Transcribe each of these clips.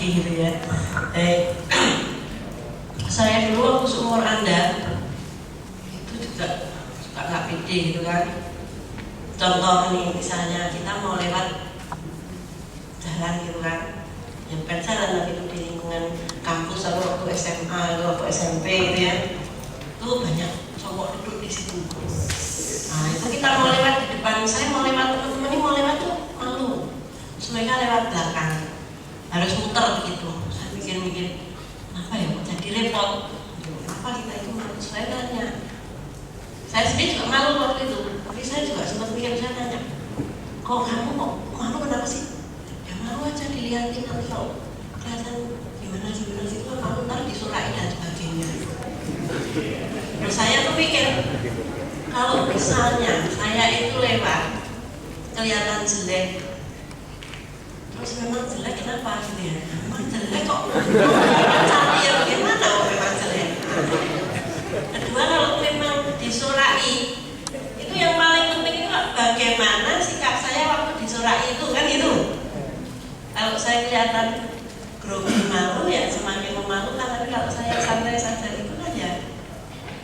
lagi gitu ya. Saya dulu waktu seumur Anda itu juga suka nggak pede gitu kan. Contoh nih, misalnya kita mau lewat jalan gitu kan, yang jalan tapi itu di lingkungan kampus atau waktu SMA atau waktu SMP gitu ya, itu banyak cowok duduk di situ. Nah itu kita mau lewat di depan, saya mau lewat, teman-teman ini mau lewat tuh malu, terus mereka lewat belakang, harus muter begitu. Saya mikir-mikir, apa ya kok jadi repot? Apa kita itu malu? Saya tanya, saya sendiri juga malu waktu itu, tapi saya juga sempat mikir, saya tanya, kok kamu kok malu kenapa sih? Ya malu aja dilihatin, nanti kalau kelihatan gimana sih itu malu ntar disurain dan sebagainya. Terus saya tuh pikir, kalau misalnya saya itu lewat kelihatan jelek, terus memang jelek kenapa gitu ya? Memang jelek kok, cari ya bagaimana kalau memang jelek. Kedua, kalau memang disurai, itu yang paling penting itu bagaimana sikap saya waktu disurai itu kan gitu. Kalau saya kelihatan grogi malu ya semakin memalukan, tapi kalau saya santai saja itu kan ya,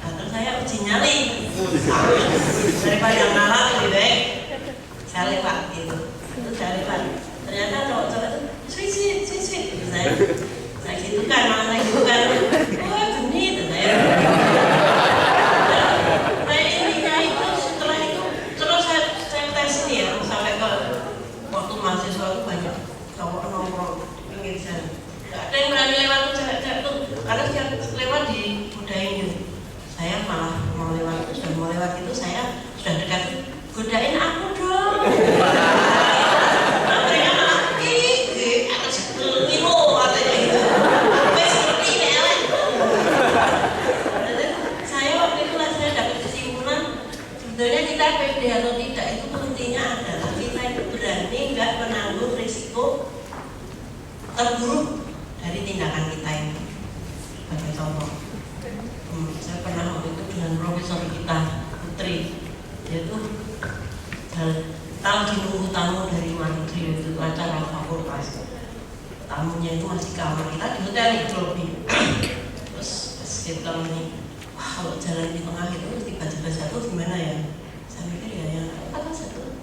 terus saya uji nyali. Daripada yang ngalah lebih baik saya lewat gitu. Itu saya lewat. Ternyata cowok-cowok itu sweet gitu saya gitu kan, malah saya gitu kan. Oh genit gitu saya. Nah intinya itu setelah itu terus saya tes ini ya, sampai ke waktu mahasiswa itu banyak cowok nongkrong pinggir jalan. Gak ada yang berani lewat tuh cewek-cewek tuh, karena setiap lewat digodain gitu. Saya malah mau lewat itu saya sudah dekat, godain aku dong. Nah, mereka malah harus ngilo katanya gitu. Seperti ini elek. Saya waktu itu saya dapat kesimpulan sebenarnya kita pede atau tidak itu pentingnya adalah kita itu berani nggak menanggung risiko terburuk dari tindakan kita ini. Sebagai contoh, saya pernah waktu itu dengan profesor kita Putri, yaitu lagi nunggu tamu dari luar negeri, itu acara fakultas. Tamunya itu masih kamar kita di hotel di lobby. Terus dia bilang ini, wah kalau jalan di tengah itu tiba-tiba jatuh gimana ya? Saya mikir ya apa jatuh?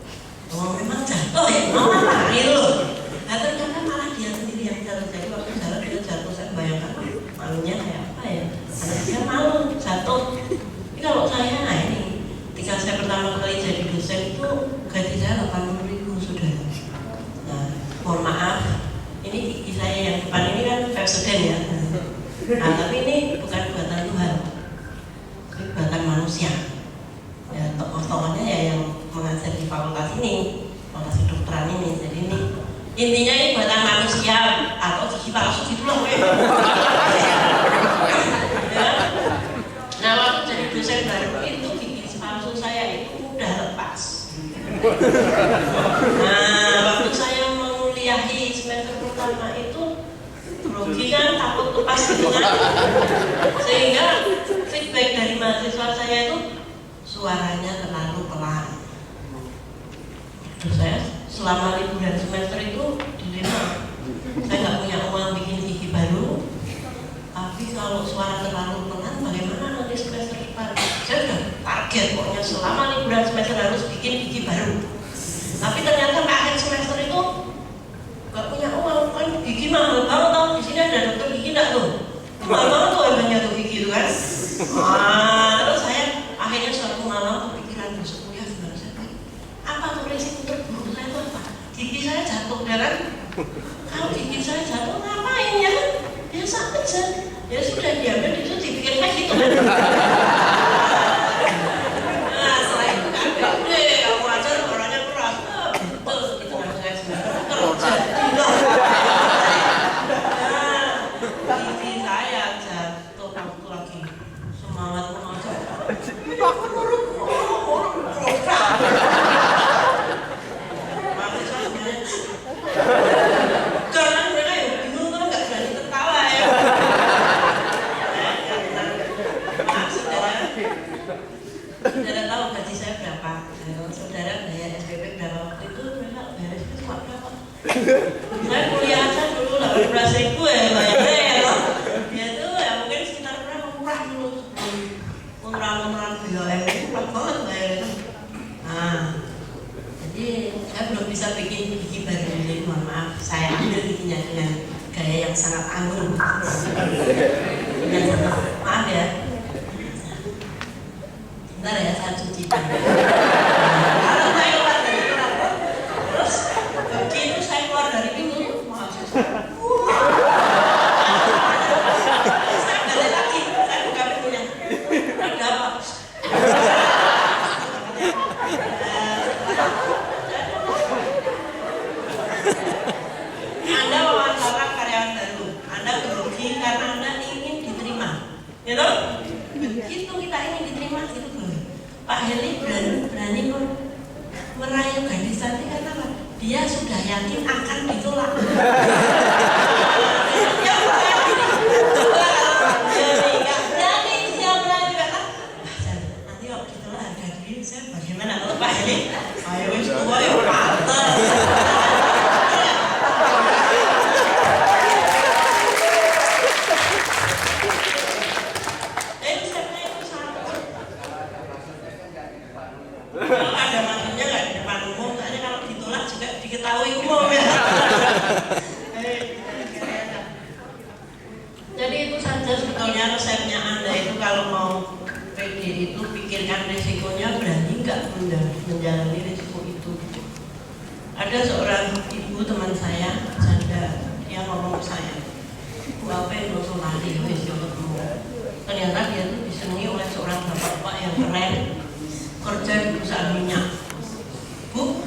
Oh memang jatuh ya, mau apa gitu loh. Nah ternyata malah dia sendiri yang jatuh. Jadi waktu jalan dia jatuh, saya bayangkan malunya kayak apa ya? Karena dia malu jatuh. Tapi kalau saya, nah ini ketika saya pertama kali jadi dosen itu gaji saya 80.000 sudah. Nah, mohon maaf, ini gigi saya yang depan ini kan Pepsodent ya. Nah, tapi ini bukan buatan Tuhan, tapi buatan manusia. Ya, tokoh-tokohnya ya yang mengajar di fakultas ini, fakultas kedokteran ini. Jadi ini intinya ini buatan manusia atau gigi palsu gitulah. Ya. Nah, waktu jadi dosen baru itu gigi palsu saya itu udah lepas. Nah, waktu saya menguliahi semester pertama itu grogi kan, takut lepas gitu kan. Sehingga feedback dari mahasiswa saya itu suaranya terlalu pelan. Terus saya selama liburan semester itu dilema. Saya nggak punya uang bikin gigi baru, tapi kalau suara terlalu pelan bagaimana nanti semester depan? Saya sudah target pokoknya selama liburan semester harus bikin gigi baru. Tapi ternyata akhir semester itu nggak punya uang, kan gigi mahal banget tau. Di sini ada dokter gigi nggak tuh? Mahal banget tuh harganya tuh gigi itu kan. Terus saya akhirnya suatu malam kepikiran besok kuliah gimana saya pikir, apa tuh risiko terburuk saya itu apa? Gigi saya jatuh ya kan? Kalau gigi saya jatuh ngapain ya kan? Ya sakit saja. Ya sudah diambil itu dipikir kayak gitu kan. Nah setelah itu kan kamu ajar orangnya keras. Betul gitu kan saya sebenarnya kerja. Nah gigi saya jatuh waktu lagi semangat mengajar. Karena mereka yang bingung kan nggak berani tertawa ya. Saudara tahu gaji saya berapa? Saudara bayar SPP berapa waktu itu? Mereka bayar SPP cuma berapa? Saya kuliah aja dulu 80.000 12.000 ya bayarnya ya loh. Dia tuh ya mungkin sekitar berapa murah dulu, murah BOM itu murah banget bayarnya. Nah, jadi saya belum bisa bikin gigi baru, jadi mohon maaf saya ambil giginya dengan gaya yang sangat anggun. Maaf ya. Bentar ya, saya cuci tangan. Kalau saya keluar dari kantor, terus begitu saya keluar dari pintu, saya balik lagi, saya buka pintunya. Ada apa? Anda wawancara karyawan baru, Anda grogi karena Anda ingin diterima, gitu? Begitu kita ingin diterima, gitu. Pak Heli berani merayu gadis cantik karena apa? Dia sudah yakin akan ditolak. Ya bukan ini. Enggak berani siapa juga kan? Nanti kalau ditolak harga diri saya bagaimana kalau Pak Heli? Ayo wis tua ya pantes. Ada maksudnya nggak di depan umum, soalnya kalau ditolak juga diketahui umum ya. Jadi itu saja sebetulnya resepnya Anda itu kalau mau PD itu pikirkan risikonya, berani nggak menjalani risiko itu. Ada seorang ibu teman saya, janda, dia ngomong ke saya, "Bu apa yang mau lari wis yo ketemu." Ternyata dia tuh disenangi oleh seorang bapak-bapak yang keren, kerja di perusahaan minyak. "Bu,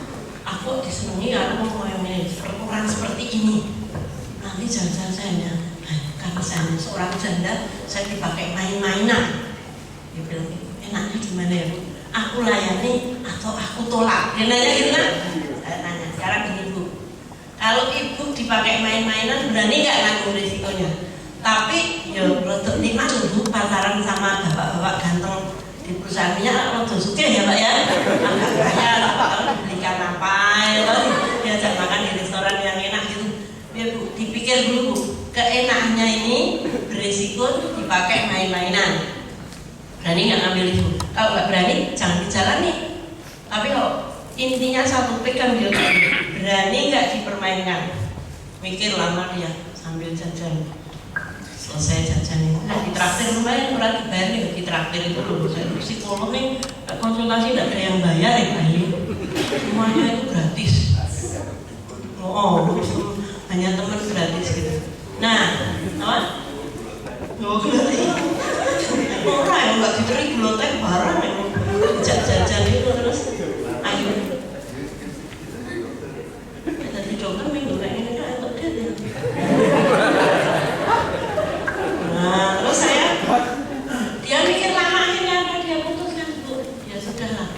aku disenangi aku mau yang ini, perempuan seperti ini. Nanti jangan saya karena saya seorang janda, saya dipakai main-mainan." Dia bilang, "Enaknya gimana ya Bu? Aku layani atau aku tolak?" Dia nanya gitu kan. Saya tanya, sekarang gini Bu, kalau ibu dipakai main-mainan berani nggak nanggung risikonya? Tapi ya untuk nikmat Bu pacaran sama bapak-bapak ganteng di perusahaan minyak rodo sugih ya Pak ya, agak kaya, kalau dibelikan apa ya, diajak makan di restoran yang enak gitu. Ya Bu, dipikir dulu Bu, keenakannya ini berisiko dipakai main-mainan. Berani nggak ngambil itu? Kalau nggak berani, jangan dijalani. Tapi kalau intinya satu pegang dia, berani nggak dipermainkan? Mikir lama dia sambil jajan. Selesai jajan itu, ditraktir lumayan, orang dibayar nih, ditraktir itu loh. Saya psikolog nih, konsultasi tidak ada yang bayar ya Pak Heli, semuanya itu gratis. Oh, hanya teman gratis gitu. Nah, apa? Oh, gratis. Orang yang nggak diberi guloteh barang yang jajan itu terus, ayo. Jadi dokter minggu kayak ini kan untuk dia. Nah, terus dia mikir lama akhirnya apa dia putuskan Bu, ya sudahlah.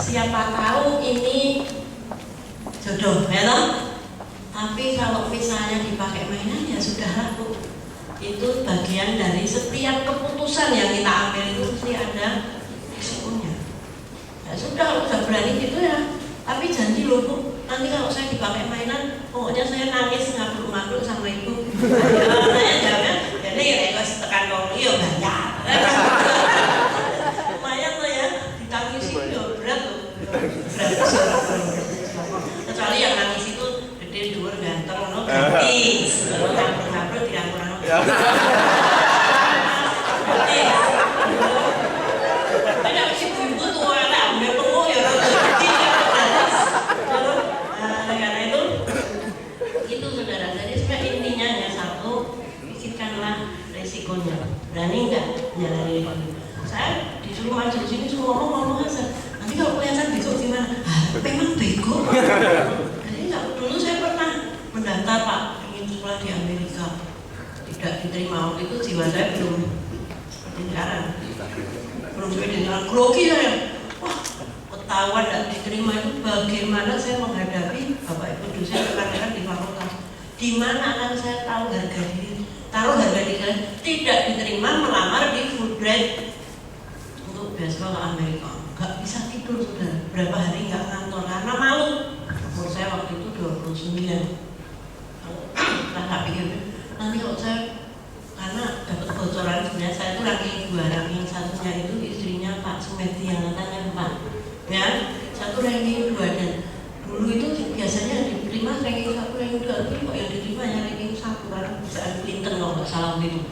Siapa tahu ini jodoh, ya toh? Tapi kalau misalnya dipakai mainan ya sudahlah Bu. Itu bagian dari setiap keputusan yang kita ambil itu mesti ada risikonya. Ya sudah, udah berani gitu ya. Tapi janji loh Bu, nanti kalau saya dipakai mainan, pokoknya saya nangis ngabruk-ngabruk sama ibu. Saya jawabnya, jadi ya harus tekan dong, iya banyak. Lumayan loh ya, ditangisi ya berat loh. Kecuali yang nangis itu gede, dhuwur, ganteng, ono gratis. Kalau ngabruk-ngabruk tidak kurang. Ada sih ibu tuh ada ambil pengu ya karena itu saudara. Jadi sebenarnya intinya hanya satu, pikirkanlah resikonya. Berani nggak jalani resiko? Saya disuruh maju di sini semua ngomong aja. Nanti kalau kelihatan bego gimana? Memang bego. Jadi nggak, dulu saya pernah mendaftar Pak, ingin sekolah di Amerika. Tidak diterima waktu itu, jiwa saya belum seperti sekarang, belum seperti sekarang, grogi saya. Wah, ketahuan tidak diterima itu bagaimana saya menghadapi Bapak Ibu dosen rekan-rekan di fakultas. Di mana akan saya tahu harga diri, taruh harga diri saya, tidak diterima melamar di Fulbright untuk beasiswa ke Amerika. Gak bisa tidur sudah, berapa hari nggak kantor karena malu. Umur saya waktu itu 29. Setelah tak pikir nanti kok saya, karena dapat bocoran sebenarnya saya itu ranking 2, ranking satunya itu istrinya Pak Sumedi yang katanya 4 ya, satu ranking 2 dan dulu itu biasanya diterima ranking 1, ranking 2, tapi kok yang diterima yang ranking 1 karena perusahaan Clinton kalau nggak salah itu.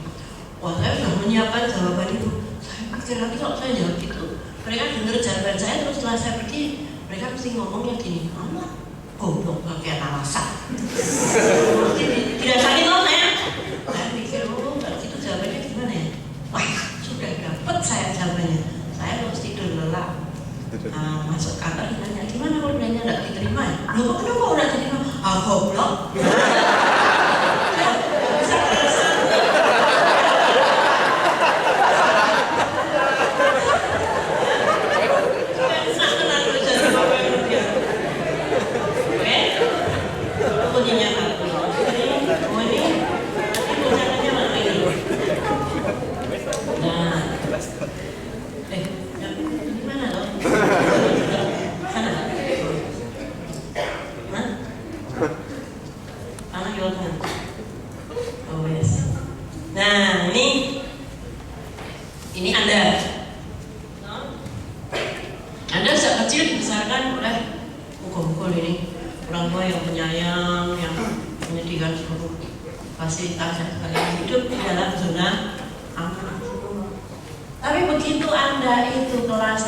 Wah, saya sudah menyiapkan jawaban itu. Saya pikir nanti kalau saya jawab itu, mereka dengar jawaban saya terus setelah saya pergi, mereka mesti ngomongnya gini, Allah, goblok pakai alasan. Tidak sakit loh saya. Saya pikir, oh, kalau itu jawabannya gimana ya? Wah, sudah dapat saya jawabannya. Saya harus tidur lelap. Masuk kantor ditanya, gimana kalau bilangnya nggak diterima ya? Loh, kenapa udah diterima? Ah, goblok. Nah, ini Anda sejak kecil dibesarkan oleh mukul-mukul ini orang tua yang penyayang, yang menyediakan seluruh fasilitas dan sebagainya, hidup di dalam zona aman. Tapi begitu Anda itu kelas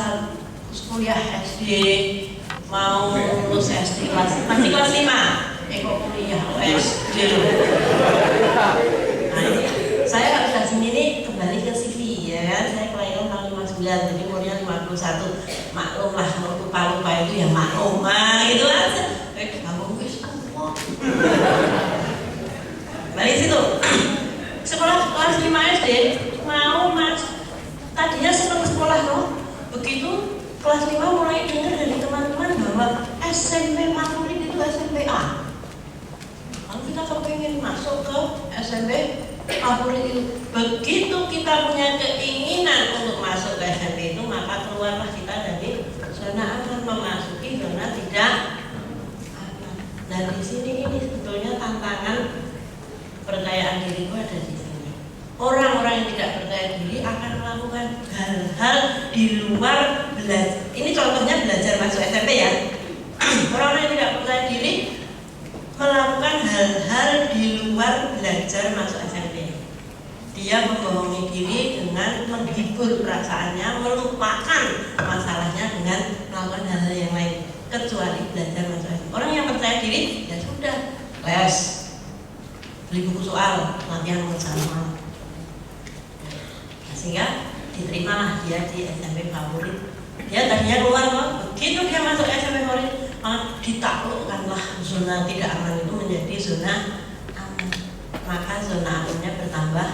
kuliah SD, mau lulus SD masih kelas 5, kuliah SD. Nah, ini saya harus dari sini nih kembali ke CV ya kan, saya kelahiran tahun 59, jadi umurnya 51. Maklum lah, kalau lupa-lupa itu ya maklum, gitu aja. Kamu wis tua. Balik situ. Sekolah kelas 5 SD mau mas, tadinya senang sekolah loh. Begitu kelas 5 mulai dengar dari teman-teman bahwa SMP favorit itu SMP A. Kalau kita kepengen masuk ke SMP favorit itu, begitu kita punya keinginan untuk masuk ke SMP itu, maka keluarlah kita dari zona aman memasuki zona tidak aman. Dan di sini ini sebetulnya tantangan percayaan diri itu ada di sini. Orang-orang yang tidak percaya diri akan melakukan hal-hal di luar belajar. Ini contohnya belajar masuk SMP ya. Orang-orang yang tidak percaya diri melakukan hal-hal di luar belajar masuk SMP. Dia membohongi diri dengan menghibur perasaannya, melupakan masalahnya dengan melakukan hal-hal yang lain kecuali belajar masuk SMP. Orang yang percaya diri ya sudah les, beli buku soal, latihan bersama, sehingga diterimalah dia di SMP favorit. Dia tadinya keluar loh, begitu dia masuk SMP favorit, ditaklukkanlah zona tidak aman itu menjadi zona aman. Maka zona amannya bertambah